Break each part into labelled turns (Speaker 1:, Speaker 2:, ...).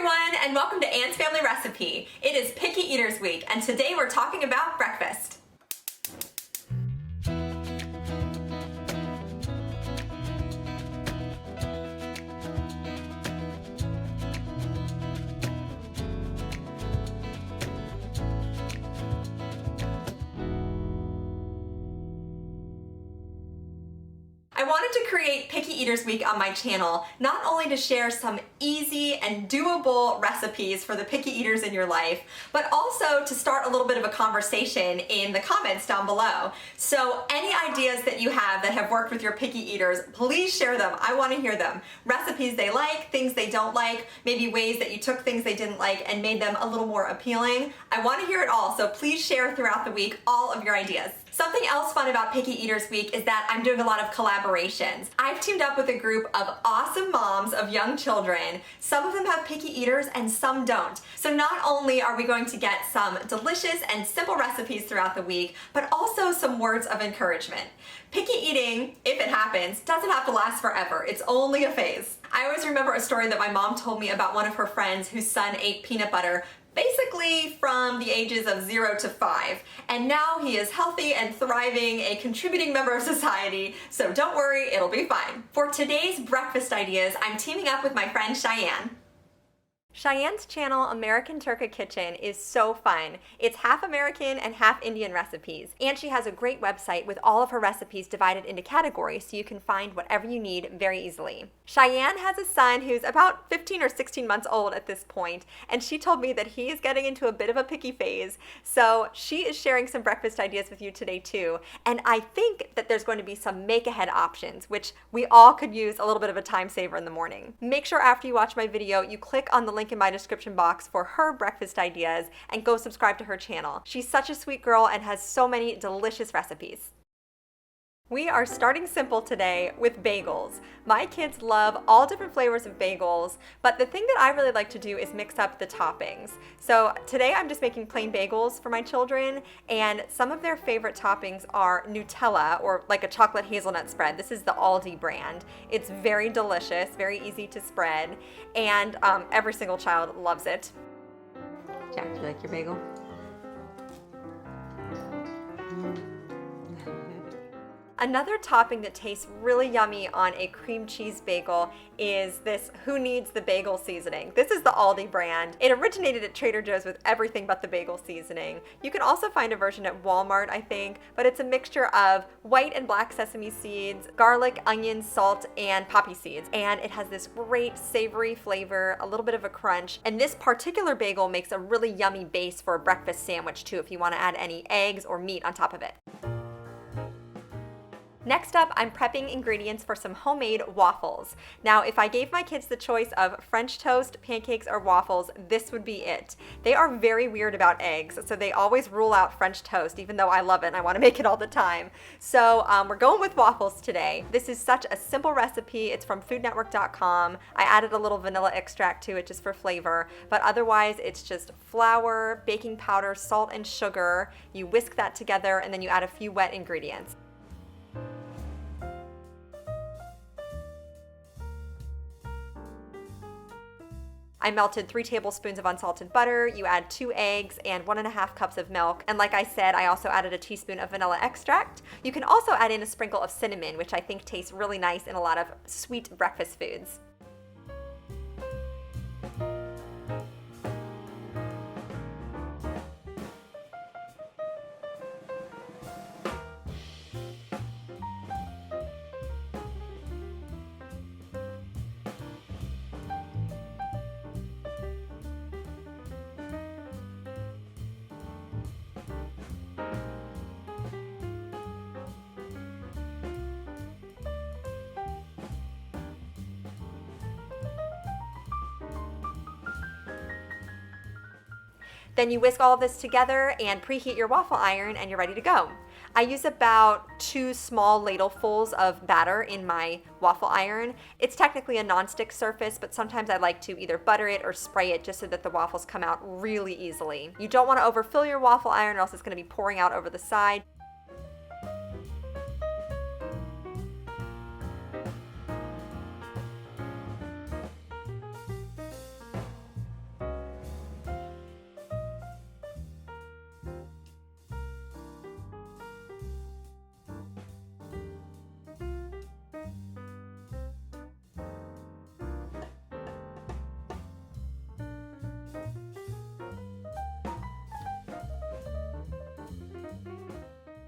Speaker 1: everyone, and welcome to Anne's Family Recipe. It is Picky Eaters Week, and today we're talking about breakfast. I wanted to create Picky Eaters Week on my channel, not only to share some easy and doable recipes for the picky eaters in your life, but also to start a little bit of a conversation in the comments down below. So any ideas that you have that have worked with your picky eaters, please share them. I want to hear them. Recipes they like, things they don't like, maybe ways that you took things they didn't like and made them a little more appealing. I want to hear it all, so please share throughout the week all of your ideas. Something else fun about Picky Eaters Week is that I'm doing a lot of collaborations. I've teamed up with a group of awesome moms of young children. Some of them have picky eaters and some don't. So not only are we going to get some delicious and simple recipes throughout the week, but also some words of encouragement. Picky eating, if it happens, doesn't have to last forever. It's only a phase. I always remember a story that my mom told me about one of her friends whose son ate peanut butter basically from the ages of 0 to 5. And now he is healthy and thriving, a contributing member of society, so don't worry, it'll be fine. For today's breakfast ideas, I'm teaming up with my friend Cheyenne. Cheyenne's channel, American Turka Kitchen, is so fun. It's half American and half Indian recipes. And she has a great website with all of her recipes divided into categories so you can find whatever you need very easily. Cheyenne has a son who's about 15 or 16 months old at this point, and she told me that he is getting into a bit of a picky phase. So she is sharing some breakfast ideas with you today too. And I think that there's going to be some make-ahead options, which we all could use a little bit of a time saver in the morning. Make sure after you watch my video, you click on the link in my description box for her breakfast ideas and go subscribe to her channel. She's such a sweet girl and has so many delicious recipes. We are starting simple today with bagels. My kids love all different flavors of bagels, but the thing that I really like to do is mix up the toppings. So today I'm just making plain bagels for my children, and some of their favorite toppings are Nutella or like a chocolate hazelnut spread. This is the Aldi brand. It's very delicious, very easy to spread, and every single child loves it. Jack, do you like your bagel? Another topping that tastes really yummy on a cream cheese bagel is this Who Needs the Bagel seasoning. This is the Aldi brand. It originated at Trader Joe's with everything but the bagel seasoning. You can also find a version at Walmart, I think, but it's a mixture of white and black sesame seeds, garlic, onion, salt, and poppy seeds. And it has this great savory flavor, a little bit of a crunch. And this particular bagel makes a really yummy base for a breakfast sandwich too, if you want to add any eggs or meat on top of it. Next up, I'm prepping ingredients for some homemade waffles. Now, if I gave my kids the choice of French toast, pancakes, or waffles, this would be it. They are very weird about eggs, so they always rule out French toast, even though I love it and I want to make it all the time. So we're going with waffles today. This is such a simple recipe. It's from foodnetwork.com. I added a little vanilla extract to it just for flavor, but otherwise it's just flour, baking powder, salt, and sugar. You whisk that together and then you add a few wet ingredients. I melted 3 tablespoons of unsalted butter. You add 2 eggs and 1.5 cups of milk. And like I said, I also added a teaspoon of vanilla extract. You can also add in a sprinkle of cinnamon, which I think tastes really nice in a lot of sweet breakfast foods. Then you whisk all of this together and preheat your waffle iron and you're ready to go. I use about 2 small ladlefuls of batter in my waffle iron. It's technically a non-stick surface, but sometimes I like to either butter it or spray it just so that the waffles come out really easily. You don't want to overfill your waffle iron or else it's going to be pouring out over the side.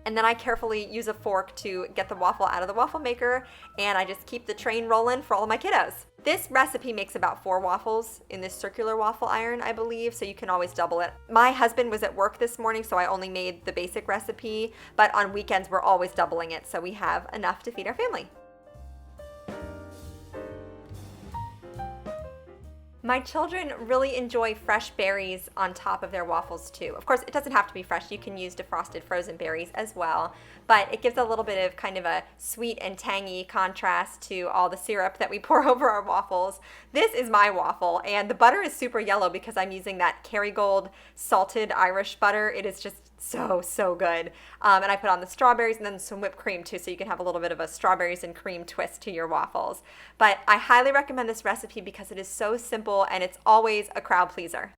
Speaker 1: And then I carefully use a fork to get the waffle out of the waffle maker, and I just keep the train rolling for all of my kiddos. This recipe makes about 4 waffles in this circular waffle iron, I believe, so you can always double it. My husband was at work this morning, so I only made the basic recipe, but on weekends we're always doubling it, so we have enough to feed our family. My children really enjoy fresh berries on top of their waffles too. Of course, it doesn't have to be fresh. You can use defrosted frozen berries as well, but it gives a little bit of kind of a sweet and tangy contrast to all the syrup that we pour over our waffles. This is my waffle, and the butter is super yellow because I'm using that Kerrygold salted Irish butter. It is just so good. And I put on the strawberries and then some whipped cream too, so you can have a little bit of a strawberries and cream twist to your waffles. But I highly recommend this recipe because it is so simple and it's always a crowd pleaser.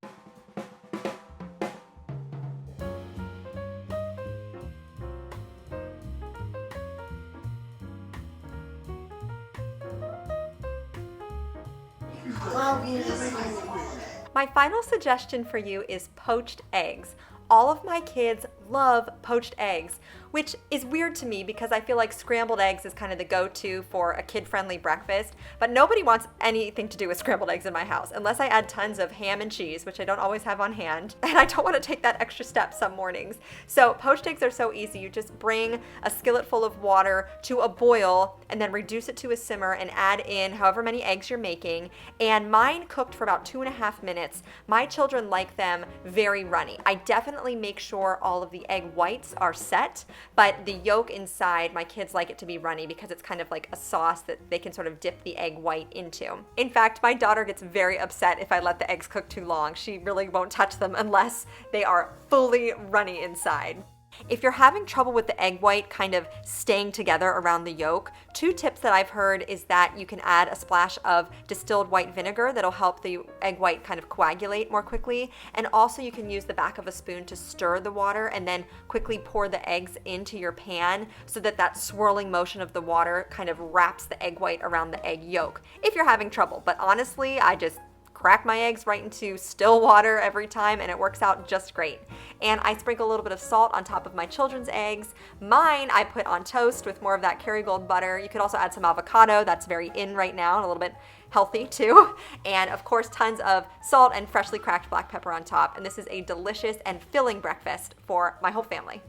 Speaker 1: My final suggestion for you is poached eggs. All of my kids love poached eggs, which is weird to me because I feel like scrambled eggs is kind of the go-to for a kid-friendly breakfast, but nobody wants anything to do with scrambled eggs in my house unless I add tons of ham and cheese, which I don't always have on hand, and I don't want to take that extra step some mornings. So poached eggs are so easy. You just bring a skillet full of water to a boil and then reduce it to a simmer and add in however many eggs you're making, and mine cooked for about 2.5 minutes. My children like them very runny. I definitely make sure all of the egg whites are set, but the yolk inside, my kids like it to be runny because it's kind of like a sauce that they can sort of dip the egg white into. In fact, my daughter gets very upset if I let the eggs cook too long. She really won't touch them unless they are fully runny inside. If you're having trouble with the egg white kind of staying together around the yolk, 2 tips that I've heard is that you can add a splash of distilled white vinegar that'll help the egg white kind of coagulate more quickly, and also you can use the back of a spoon to stir the water and then quickly pour the eggs into your pan so that that swirling motion of the water kind of wraps the egg white around the egg yolk if you're having trouble. But honestly, I just crack my eggs right into still water every time and it works out just great. And I sprinkle a little bit of salt on top of my children's eggs. Mine I put on toast with more of that Kerrygold butter. You could also add some avocado, that's very in right now and a little bit healthy too. And of course tons of salt and freshly cracked black pepper on top. And this is a delicious and filling breakfast for my whole family.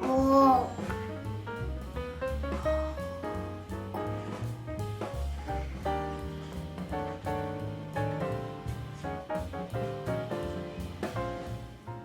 Speaker 2: Oh.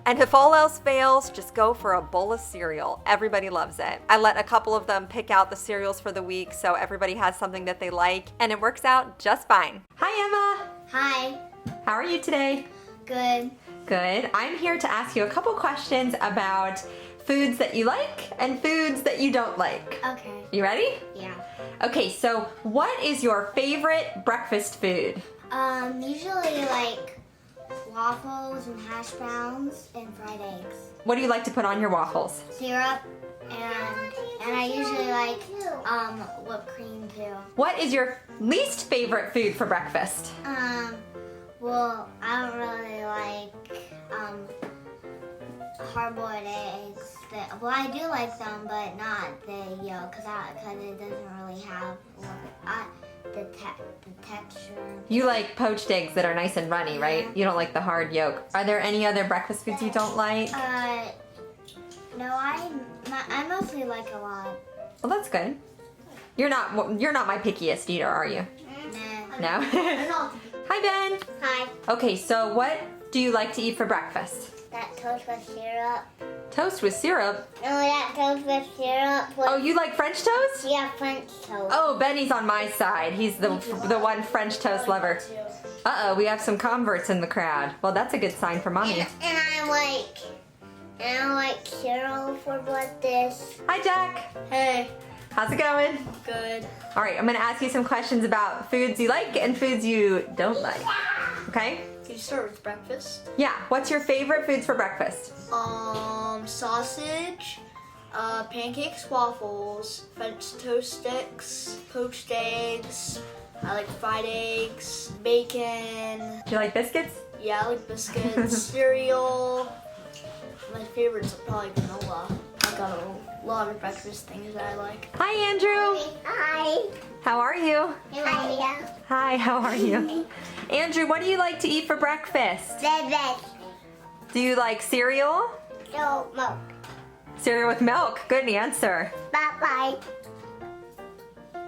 Speaker 1: And if all else fails, just go for a bowl of cereal. Everybody loves it. I let a couple of them pick out the cereals for the week so everybody has something that they like, and it works out just fine. Hi, Emma.
Speaker 2: Hi.
Speaker 1: How are you today?
Speaker 2: Good.
Speaker 1: Good. I'm here to ask you a couple questions about foods that you like and foods that you don't like.
Speaker 2: Okay.
Speaker 1: You ready?
Speaker 2: Yeah.
Speaker 1: Okay, so what is your favorite breakfast food?
Speaker 2: Usually like waffles and hash browns and fried eggs.
Speaker 1: What do you like to put on your waffles?
Speaker 2: Syrup and I usually like whipped cream too.
Speaker 1: What is your least favorite food for breakfast?
Speaker 2: Well, I don't really like hard-boiled eggs. Well, I do like them, but not the yolk, because it doesn't really have the texture.
Speaker 1: You like poached eggs that are nice and runny, right? You don't like the hard yolk. Are there any other breakfast foods you don't like?
Speaker 2: No, I mostly like a lot.
Speaker 1: Well, that's good. You're not my pickiest eater, are you?
Speaker 2: Nah.
Speaker 1: No? Hi, Ben.
Speaker 2: Hi.
Speaker 1: Okay, so what do you like to eat for breakfast?
Speaker 2: That toast with syrup.
Speaker 1: Toast with syrup?
Speaker 2: No, that toast with syrup.
Speaker 1: Oh, you like French toast?
Speaker 2: Yeah, French toast.
Speaker 1: Oh, Benny's on my side. He's the one French toast lover. Uh-oh, we have some converts in the crowd. Well, that's a good sign for mommy.
Speaker 2: And I like cereal for breakfast.
Speaker 1: Hi, Jack.
Speaker 2: Hey.
Speaker 1: How's it going?
Speaker 2: Good.
Speaker 1: All right, I'm gonna ask you some questions about foods you like and foods you don't like. Okay?
Speaker 3: Can you start with breakfast?
Speaker 1: Yeah, what's your favorite foods for breakfast?
Speaker 3: Sausage Pancakes, waffles, French toast sticks, poached eggs. I like fried eggs, bacon.
Speaker 1: Do you like biscuits?
Speaker 3: Yeah, I like biscuits, cereal. My favorites are probably granola. I got a lot of breakfast things that I like.
Speaker 1: Hi, Andrew.
Speaker 2: Hi.
Speaker 1: How are you?
Speaker 2: Hi.
Speaker 1: Hi, how are you? Andrew, what do you like to eat for breakfast? Do you like cereal?
Speaker 2: No, milk.
Speaker 1: Cereal with milk. Good answer.
Speaker 2: Bye-bye.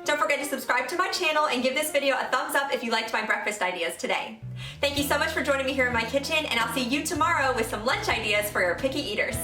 Speaker 1: Don't forget to subscribe to my channel and give this video a thumbs up if you liked my breakfast ideas today. Thank you so much for joining me here in my kitchen, and I'll see you tomorrow with some lunch ideas for your picky eaters.